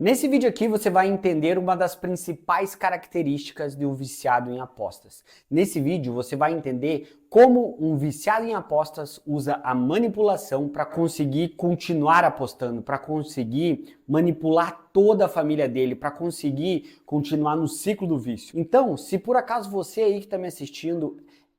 Nesse vídeo aqui você vai entender uma das principais características de um viciado em apostas. Nesse vídeo você vai entender como um viciado em apostas usa a manipulação para conseguir continuar apostando, para conseguir manipular toda a família dele, para conseguir continuar no ciclo do vício. Então, se por acaso você aí que está me assistindo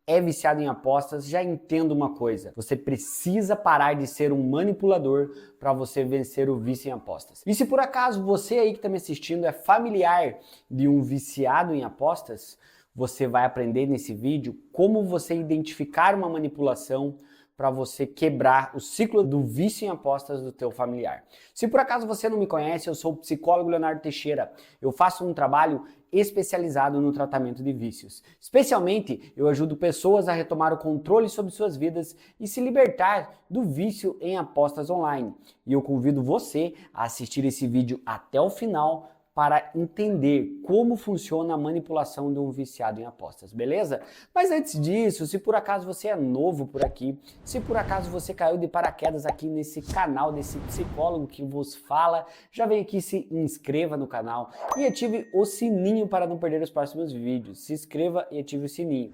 é viciado em apostas, já entenda uma coisa: você precisa parar de ser um manipulador para você vencer o vício em apostas. E se por acaso você aí que está me assistindo é familiar de um viciado em apostas, você vai aprender nesse vídeo como você identificar uma manipulação para você quebrar o ciclo do vício em apostas do teu familiar. Se por acaso você não me conhece, eu sou o psicólogo Leonardo Teixeira. Eu faço um trabalho especializado no tratamento de vícios. Especialmente, eu ajudo pessoas a retomar o controle sobre suas vidas e se libertar do vício em apostas online. E eu convido você a assistir esse vídeo até o final para entender como funciona a manipulação de um viciado em apostas, beleza? Mas antes disso, se por acaso você é novo por aqui, se por acaso você caiu de paraquedas aqui nesse canal desse psicólogo que vos fala, já vem aqui, se inscreva no canal e ative o sininho para não perder os próximos vídeos. Se inscreva e ative o sininho.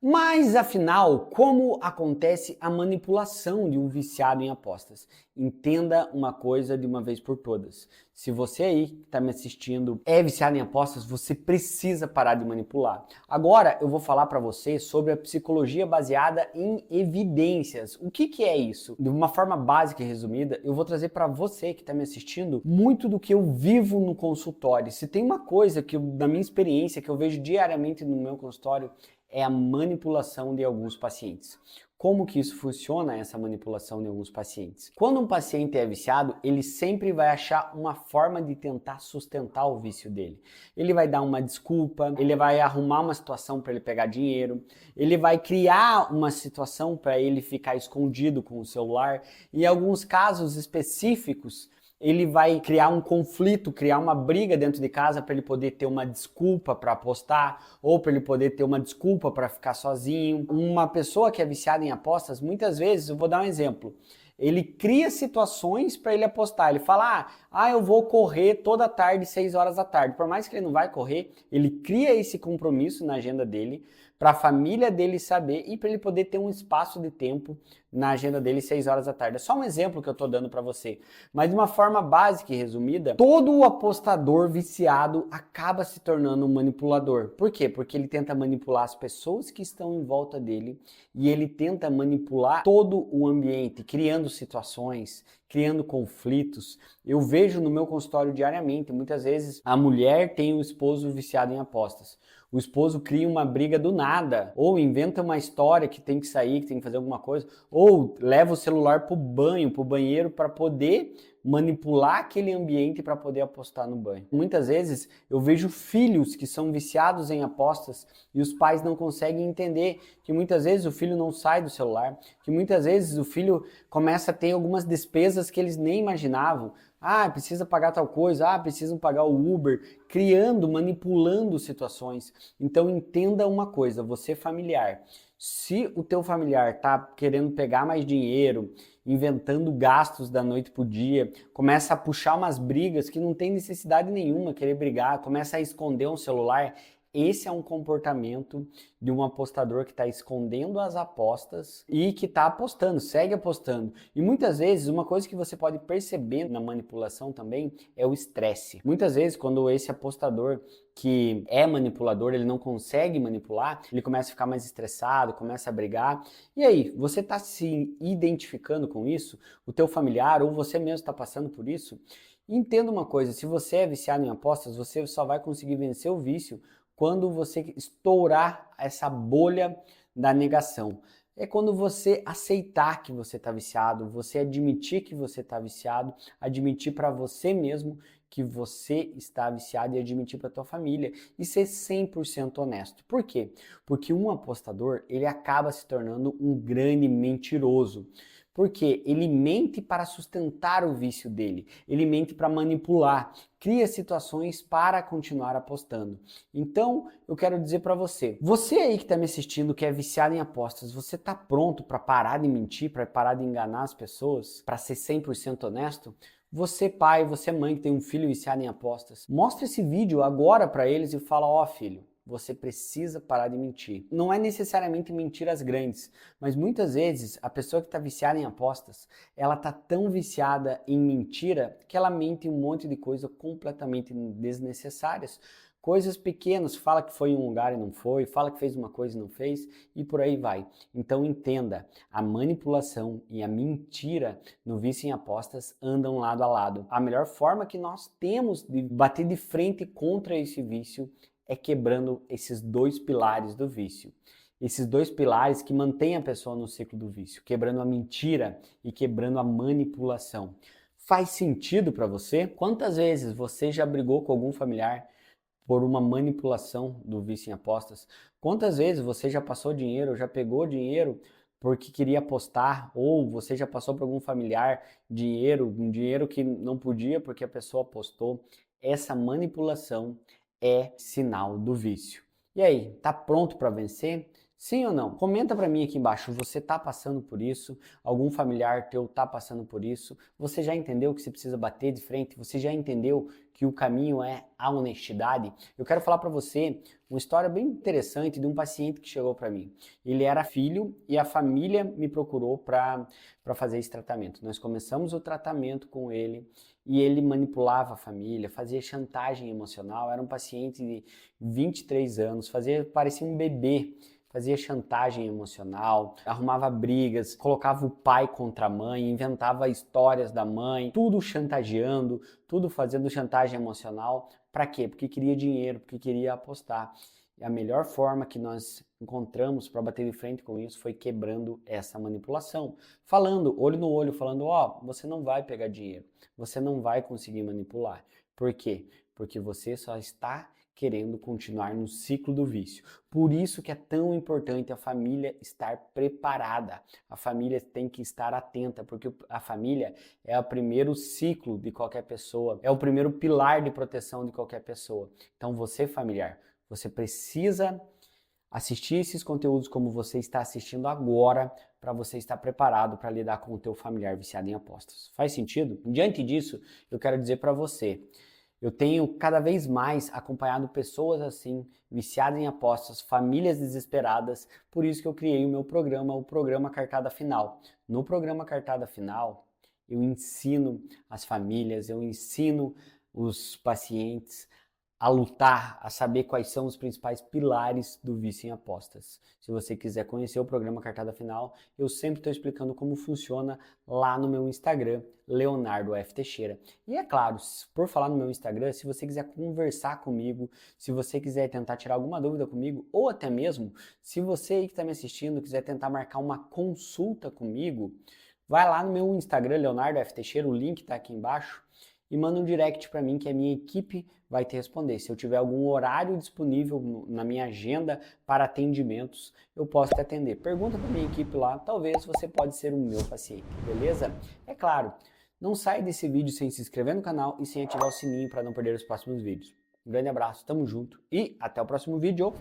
Mas afinal, como acontece a manipulação de um viciado em apostas? Entenda uma coisa de uma vez por todas. Se você aí que está me assistindo é viciado em apostas, você precisa parar de manipular. Agora eu vou falar para você sobre a psicologia baseada em evidências. O que é isso? De uma forma básica e resumida, eu vou trazer para você que está me assistindo muito do que eu vivo no consultório. Se tem uma coisa que, na minha experiência, que eu vejo diariamente no meu consultório, é a manipulação de alguns pacientes. Como que isso funciona, essa manipulação de alguns pacientes? Quando um paciente é viciado, ele sempre vai achar uma forma de tentar sustentar o vício dele. Ele vai dar uma desculpa, ele vai arrumar uma situação para ele pegar dinheiro, ele vai criar uma situação para ele ficar escondido com o celular. Em alguns casos específicos, ele vai criar um conflito, criar uma briga dentro de casa para ele poder ter uma desculpa para apostar ou para ele poder ter uma desculpa para ficar sozinho. Uma pessoa que é viciada em apostas, muitas vezes, eu vou dar um exemplo, ele cria situações para ele apostar. Ele fala, eu vou correr toda tarde, 6 horas da tarde. Por mais que ele não vai correr, ele cria esse compromisso na agenda dele, para a família dele saber e para ele poder ter um espaço de tempo na agenda dele 6 horas da tarde. É só um exemplo que eu estou dando para você. Mas de uma forma básica e resumida, todo apostador viciado acaba se tornando um manipulador. Por quê? Porque ele tenta manipular as pessoas que estão em volta dele e ele tenta manipular todo o ambiente, criando situações, criando conflitos. Eu vejo no meu consultório diariamente, muitas vezes a mulher tem o esposo viciado em apostas. O esposo cria uma briga do nada, ou inventa uma história que tem que sair, que tem que fazer alguma coisa, ou leva o celular pro banheiro para poder manipular aquele ambiente para poder apostar no banho. Muitas vezes eu vejo filhos que são viciados em apostas e os pais não conseguem entender que muitas vezes o filho não sai do celular, que muitas vezes o filho começa a ter algumas despesas que eles nem imaginavam. Precisa pagar tal coisa, precisam pagar o Uber, criando, manipulando situações. Então entenda uma coisa, você familiar, se o teu familiar está querendo pegar mais dinheiro, inventando gastos da noite pro dia, começa a puxar umas brigas que não tem necessidade nenhuma, querer brigar, começa a esconder um celular, esse é um comportamento de um apostador que está escondendo as apostas e que está apostando, segue apostando. E muitas vezes, uma coisa que você pode perceber na manipulação também é o estresse. Muitas vezes, quando esse apostador que é manipulador, ele não consegue manipular, ele começa a ficar mais estressado, começa a brigar. E aí, você está se identificando com isso? O teu familiar ou você mesmo está passando por isso? Entenda uma coisa, se você é viciado em apostas, você só vai conseguir vencer o vício quando você estourar essa bolha da negação. É quando você aceitar que você está viciado, você admitir que você está viciado, admitir para você mesmo que você está viciado e admitir para tua família e ser 100% honesto. Por quê? Porque um apostador, ele acaba se tornando um grande mentiroso. Porque ele mente para sustentar o vício dele, ele mente para manipular, cria situações para continuar apostando. Então, eu quero dizer para você aí que está me assistindo, que é viciado em apostas, você está pronto para parar de mentir, para parar de enganar as pessoas, para ser 100% honesto? Você pai, você mãe que tem um filho viciado em apostas, mostra esse vídeo agora para eles e fala, ó filho, você precisa parar de mentir. Não é necessariamente mentiras grandes, mas muitas vezes a pessoa que está viciada em apostas, ela está tão viciada em mentira que ela mente um monte de coisa completamente desnecessárias. Coisas pequenas, fala que foi em um lugar e não foi, fala que fez uma coisa e não fez, e por aí vai. Então entenda, a manipulação e a mentira no vício em apostas andam lado a lado. A melhor forma que nós temos de bater de frente contra esse vício é quebrando esses dois pilares do vício. Esses dois pilares que mantêm a pessoa no ciclo do vício, quebrando a mentira e quebrando a manipulação. Faz sentido para você? Quantas vezes você já brigou com algum familiar por uma manipulação do vício em apostas? Quantas vezes você já passou dinheiro, já pegou dinheiro porque queria apostar, ou você já passou para algum familiar um dinheiro que não podia porque a pessoa apostou? Essa manipulação é sinal do vício. E aí, tá pronto para vencer? Sim ou não? Comenta para mim aqui embaixo, você tá passando por isso? Algum familiar teu tá passando por isso? Você já entendeu que você precisa bater de frente? Você já entendeu que o caminho é a honestidade? Eu quero falar para você uma história bem interessante de um paciente que chegou para mim. Ele era filho e a família me procurou para fazer esse tratamento. Nós começamos o tratamento com ele e ele manipulava a família, fazia chantagem emocional. Era um paciente de 23 anos, parecia um bebê. Fazia chantagem emocional, arrumava brigas, colocava o pai contra a mãe, inventava histórias da mãe, tudo chantageando, tudo fazendo chantagem emocional. Para quê? Porque queria dinheiro, porque queria apostar. E a melhor forma que nós encontramos para bater de frente com isso foi quebrando essa manipulação. Falando, olho no olho, falando, ó, você não vai pegar dinheiro, você não vai conseguir manipular. Por quê? Porque você só está querendo continuar no ciclo do vício. Por isso que é tão importante a família estar preparada. A família tem que estar atenta, porque a família é o primeiro ciclo de qualquer pessoa, é o primeiro pilar de proteção de qualquer pessoa. Então você, familiar, você precisa assistir esses conteúdos como você está assistindo agora, para você estar preparado para lidar com o teu familiar viciado em apostas. Faz sentido? Diante disso, eu quero dizer para você, eu tenho cada vez mais acompanhado pessoas assim, viciadas em apostas, famílias desesperadas, por isso que eu criei o programa Cartada Final. No programa Cartada Final, eu ensino as famílias, eu ensino os pacientes a lutar, a saber quais são os principais pilares do vício em apostas. Se você quiser conhecer o programa Cartada Final, eu sempre estou explicando como funciona lá no meu Instagram, Leonardo F. Teixeira. E é claro, por falar no meu Instagram, se você quiser conversar comigo, se você quiser tentar tirar alguma dúvida comigo, ou até mesmo, se você aí que está me assistindo quiser tentar marcar uma consulta comigo, vai lá no meu Instagram, Leonardo F. Teixeira, o link está aqui embaixo, e manda um direct para mim que a minha equipe vai te responder. Se eu tiver algum horário disponível na minha agenda para atendimentos, eu posso te atender. Pergunta para minha equipe lá, talvez você pode ser o meu paciente, beleza? É claro, não sai desse vídeo sem se inscrever no canal e sem ativar o sininho para não perder os próximos vídeos. Um grande abraço, tamo junto e até o próximo vídeo.